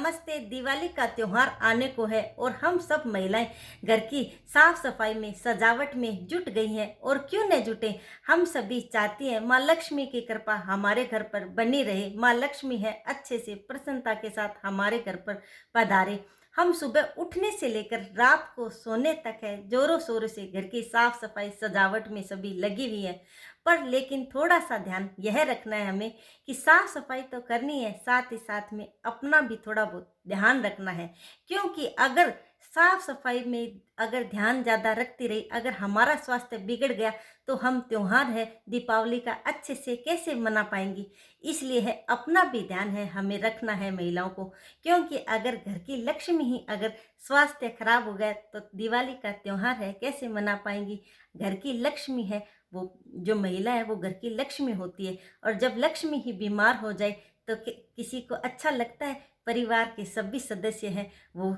नमस्ते। दिवाली का त्योहार आने को है और हम सब महिलाएं घर की साफ सफाई में सजावट में जुट गई हैं। और क्यों न जुटे, हम सभी चाहती हैं माँ लक्ष्मी की कृपा हमारे घर पर बनी रहे। माँ लक्ष्मी है अच्छे से प्रसन्नता के साथ हमारे घर पर पधारे। हम सुबह उठने से लेकर रात को सोने तक है जोरों शोरों से घर की साफ सफाई सजावट में सभी लगी हुई है। पर लेकिन थोड़ा सा ध्यान यह रखना है हमें कि साफ सफाई तो करनी है, साथ ही साथ में अपना भी थोड़ा बहुत ध्यान रखना है। क्योंकि अगर साफ सफाई में अगर ध्यान ज़्यादा रखती रही, अगर हमारा स्वास्थ्य बिगड़ गया तो हम त्योहार है दीपावली का अच्छे से कैसे मना पाएंगी। इसलिए है अपना भी ध्यान है हमें रखना है महिलाओं को। क्योंकि अगर घर की लक्ष्मी ही अगर स्वास्थ्य खराब हो गया तो दिवाली का त्योहार है कैसे मना पाएंगी। घर की लक्ष्मी है वो, जो महिला है वो घर की लक्ष्मी होती है। और जब लक्ष्मी ही बीमार हो जाए तो किसी को अच्छा लगता है। परिवार के सभी सदस्य हैं वो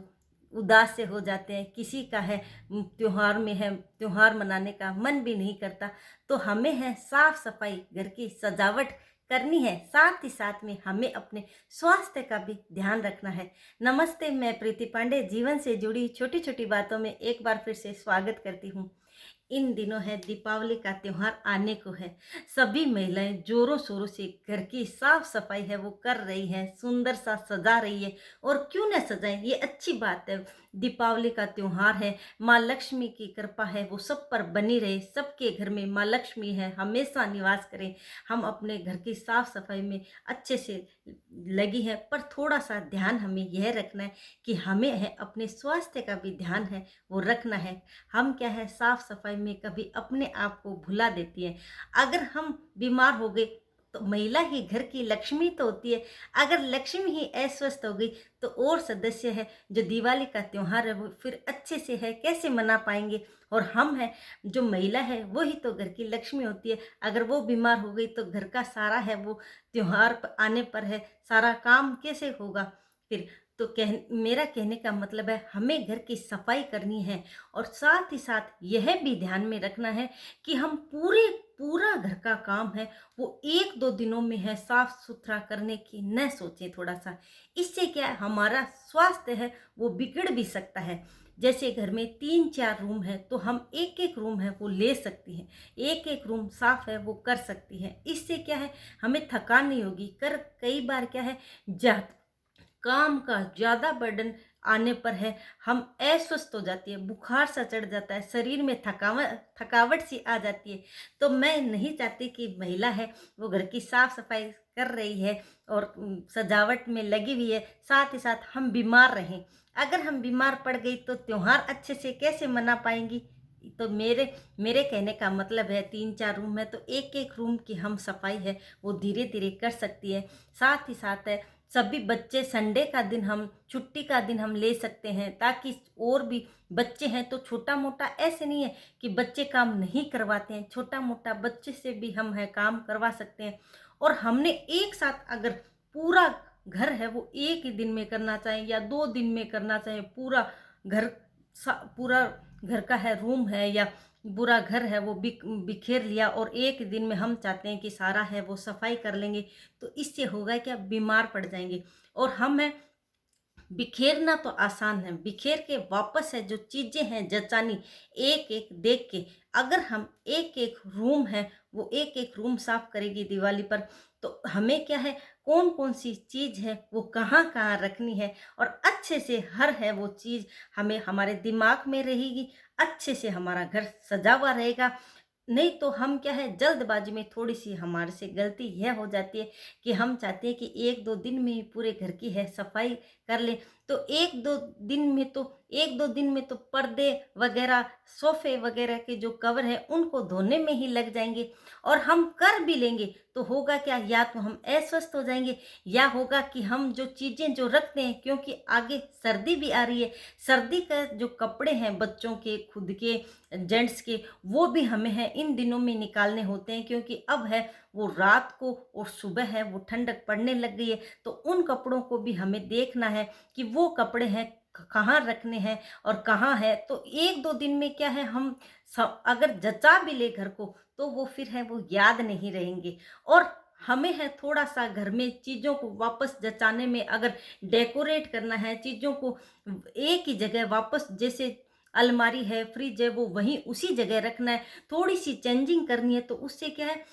उदास से हो जाते हैं। किसी का है त्योहार में है त्योहार मनाने का मन भी नहीं करता। तो हमें है साफ सफाई घर की सजावट करनी है, साथ ही साथ में हमें अपने स्वास्थ्य का भी ध्यान रखना है। नमस्ते, मैं प्रीति पांडे जीवन से जुड़ी छोटी छोटी बातों में एक बार फिर से स्वागत करती हूँ। इन दिनों है दीपावली का त्योहार आने को है। सभी महिलाएं जोरों शोरों से घर की साफ सफाई है वो कर रही हैं, सुंदर सा सजा रही है। और क्यों न सजाएं, ये अच्छी बात है। दीपावली का त्योहार है, माँ लक्ष्मी की कृपा है वो सब पर बनी रहे। सबके घर में माँ लक्ष्मी है हमेशा निवास करें। हम अपने घर की साफ सफाई में अच्छे से लगी है, पर थोड़ा सा ध्यान हमें यह रखना है कि हमें है अपने स्वास्थ्य का भी ध्यान है वो रखना है। हम क्या है साफ सफाई में कभी अपने आप को भुला देती है। अगर हम बीमार हो गए तो महिला ही घर की लक्ष्मी तो होती है। अगर लक्ष्मी ही अस्वस्थ हो गई तो और सदस्य है जो दिवाली का त्योहार है वो फिर अच्छे से है कैसे मना पाएंगे। और हम है जो महिला है वो ही तो घर की लक्ष्मी होती है। अगर वो बीमार हो गई तो घर का सारा है वो त्योहार आने पर है सारा काम कैसे होगा फिर। तो मेरा कहने का मतलब है हमें घर की सफाई करनी है। और साथ ही साथ यह भी ध्यान में रखना है कि हम पूरा घर का काम है वो एक दो दिनों में है साफ सुथरा करने की न सोचें थोड़ा सा। इससे क्या है हमारा स्वास्थ्य है वो बिगड़ भी सकता है। जैसे घर में 3-4 रूम है तो हम एक एक रूम है वो ले सकती हैं, एक एक रूम साफ है वो कर सकती हैं। इससे क्या है हमें थकान नहीं होगी। कई बार क्या है काम का ज़्यादा बर्डन आने पर है हम अस्वस्थ हो जाती है, बुखार सा चढ़ जाता है, शरीर में थकावट सी आ जाती है। तो मैं नहीं चाहती कि महिला है वो घर की साफ सफाई कर रही है और सजावट में लगी हुई है, साथ ही साथ हम बीमार रहें। अगर हम बीमार पड़ गई तो त्योहार अच्छे से कैसे मना पाएंगी। तो मेरे कहने का मतलब है 3-4 रूम है तो एक एक रूम की हम सफाई है वो धीरे धीरे कर सकती है। साथ ही साथ है सभी बच्चे संडे का दिन हम छुट्टी का दिन हम ले सकते हैं, ताकि और भी बच्चे हैं तो छोटा मोटा ऐसे नहीं है कि बच्चे काम नहीं करवाते हैं, छोटा मोटा बच्चे से भी हम है काम करवा सकते हैं। और हमने एक साथ अगर पूरा घर है वो एक ही दिन में करना चाहें या 2 दिन में करना चाहें, घर पूरा घर का है रूम है या पूरा घर है वो बिखेर लिया और एक दिन में हम चाहते हैं कि सारा है वो सफाई कर लेंगे, तो इससे होगा क्या बीमार पड़ जाएंगे। और हम है बिखेरना तो आसान है, बिखेर के वापस है जो चीज़ें हैं जचानी एक एक देख के। अगर हम एक एक रूम है वो एक एक रूम साफ करेगी दिवाली पर तो हमें क्या है कौन कौन सी चीज़ है वो कहाँ कहाँ रखनी है और अच्छे से हर है वो चीज़ हमें हमारे दिमाग में रहेगी, अच्छे से हमारा घर सजा हुआ रहेगा। नहीं तो हम क्या है जल्दबाजी में थोड़ी सी हमारे से गलती यह हो जाती है कि हम चाहते हैं कि एक दो दिन में ही पूरे घर की है सफाई कर ले। तो एक दो दिन में तो पर्दे वगैरह सोफे वगैरह के जो कवर है उनको धोने में ही लग जाएंगे। और हम कर भी लेंगे तो होगा क्या, या तो हम अस्वस्थ हो जाएंगे या होगा कि हम जो चीज़ें जो रखते हैं, क्योंकि आगे सर्दी भी आ रही है, सर्दी का जो कपड़े हैं बच्चों के खुद के जेंट्स के वो भी हमें है इन दिनों में निकालने होते हैं। क्योंकि अब है वो रात को और सुबह है वो ठंडक पड़ने लग गई है, तो उन कपड़ों को भी हमें देखना है कि वो कपड़े हैं कहाँ रखने हैं और कहाँ है। तो एक दो दिन में क्या है हम सब अगर जचा भी ले घर को तो वो फिर है वो याद नहीं रहेंगे। और हमें है थोड़ा सा घर में चीज़ों को वापस जचाने में, अगर डेकोरेट करना है चीज़ों को एक ही जगह वापस, जैसे अलमारी है, फ्रिज है, वो वहीं उसी जगह रखना है, थोड़ी सी चेंजिंग करनी है, तो उससे क्या है,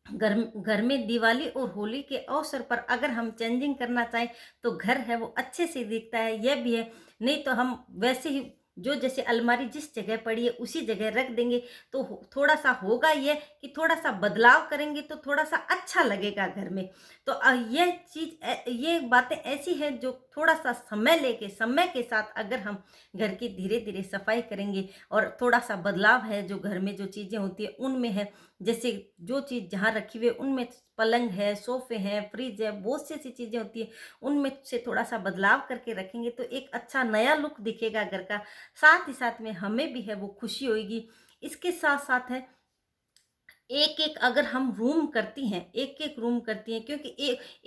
घर घर में दिवाली और होली के अवसर पर अगर हम चेंजिंग करना चाहें तो घर है वो अच्छे से दिखता है, यह भी है। नहीं तो हम वैसे ही जो जैसे अलमारी जिस जगह पड़ी है उसी जगह रख देंगे, तो थोड़ा सा होगा ये कि थोड़ा सा बदलाव करेंगे तो थोड़ा सा अच्छा लगेगा घर में। तो ये चीज़ ये बातें ऐसी हैं जो थोड़ा सा समय लेके, समय के साथ अगर हम घर की धीरे धीरे सफाई करेंगे और थोड़ा सा बदलाव है जो घर में जो चीज़ें होती है उनमें है, जैसे जो चीज़ जहाँ रखी हुई है उनमें पलंग है, सोफ़े हैं, फ्रिज है, बहुत सी ऐसी चीज़ें होती हैं, उनमें से थोड़ा-सा बदलाव करके रखेंगे तो एक अच्छा नया लुक दिखेगा घर का। साथ ही साथ में हमें भी है वो खुशी होएगी। इसके साथ-साथ है एक-एक अगर हम रूम करती हैं, एक-एक रूम करती हैं, क्योंकि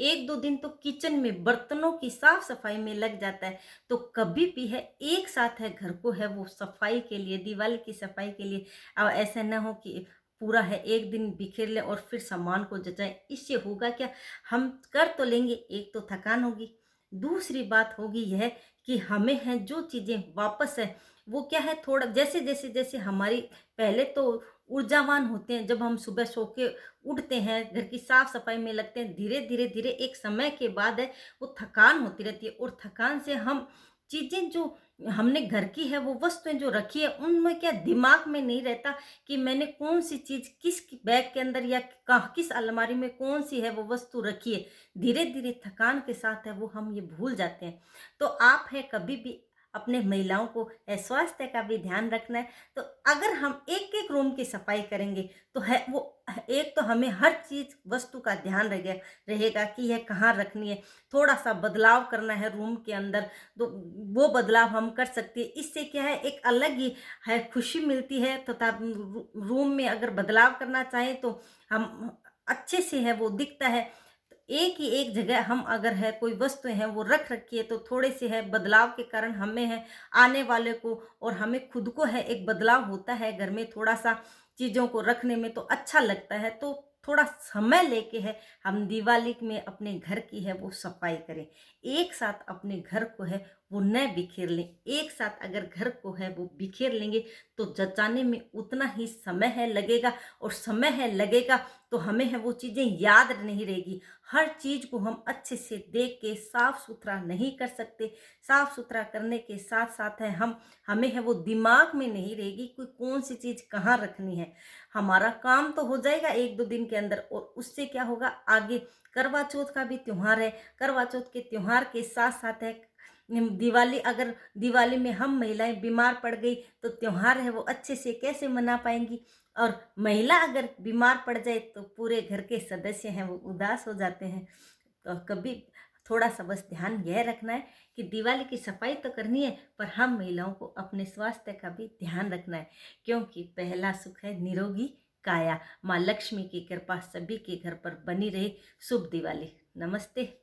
1-2 दिन तो किचन में बर्तनों की साफ-सफाई में लग जाता है, तो कभी भी है एक साथ है घर को है वो सफाई के लिए, दिवाली की सफाई के लिए ऐसा ना हो कि पूरा है एक दिन बिखेर लें और फिर सामान को जचाएँ। इससे होगा क्या, हम कर तो लेंगे, एक तो थकान होगी, दूसरी बात होगी यह कि हमें है जो चीज़ें वापस है, वो क्या है थोड़ा जैसे हमारी पहले तो ऊर्जावान होते हैं, जब हम सुबह सो के उठते हैं, घर की साफ-सफाई में लगते हैं, धीरे-धीरे एक समय के बाद है वो थकान होती रहती है, और थकान से हम चीज़ें जो हमने घर की है, वो वस्तुएँ जो रखी है, उनमें क्या दिमाग में नहीं रहता कि मैंने कौन-सी चीज़ किस बैग के अंदर या किस अलमारी में कौन-सी है वो वस्तु रखी है। धीरे-धीरे थकान के साथ है वो हम ये भूल जाते हैं। तो आप है कभी भी अपने महिलाओं को स्वास्थ्य का भी ध्यान रखना है, तो अगर हम एक-एक रूम की सफाई करेंगे तो है वो एक तो हमें हर चीज़ वस्तु का ध्यान रहेगा कि यह कहाँ रखनी है। थोड़ा-सा बदलाव करना है रूम के अंदर, तो वो बदलाव हम कर सकते हैं। इससे क्या है एक अलग ही है खुशी मिलती है, तथा रूम में अगर बदलाव करना चाहें तो हम अच्छे से है वो दिखता है। तो एक ही एक जगह हम अगर है कोई वस्तुएँ हैं वो रख रखी है, तो थोड़े से है बदलाव के कारण हमें है आने वाले को और हमें खुद को है एक बदलाव होता है घर में, थोड़ा-सा चीज़ों को रखने में तो अच्छा लगता है। तो थोड़ा समय लेके है हम दिवाली में अपने घर की है वो सफाई करें। एक साथ अपने घर को है वो न बिखेर लें। एक साथ अगर घर को है वो बिखेर लेंगे तो जचाने में उतना ही समय है लगेगा, और समय है लगेगा तो हमें है वो चीज़ें याद नहीं रहेगी। हर चीज़ को हम अच्छे से देख के साफ-सुथरा नहीं कर सकते। साफ-सुथरा करने के साथ-साथ है हमें है वो दिमाग में नहीं रहेगी कोई कौन-सी चीज़ कहाँ रखनी है। हमारा काम तो हो जाएगा 1-2 दिन के अंदर, और उससे क्या होगा आगे करवा चौथ का भी त्योहार है। करवा चौथ के त्योहार के साथ-साथ है दिवाली, अगर दिवाली में हम महिलाएँ बीमार पड़ गई तो त्योहार है वो अच्छे से कैसे मना पाएँगी, और महिला अगर बीमार पड़ जाए तो पूरे घर के सदस्य हैं वो उदास हो जाते हैं। तो कभी थोड़ा-सा बस ध्यान यह रखना है कि दिवाली की सफाई तो करनी है, पर हम महिलाओं को अपने स्वास्थ्य का भी ध्यान रखना है, क्योंकि पहला सुख है निरोगी काया। माँ लक्ष्मी की कृपा सभी के घर पर बनी रहे। शुभ दिवाली। नमस्ते।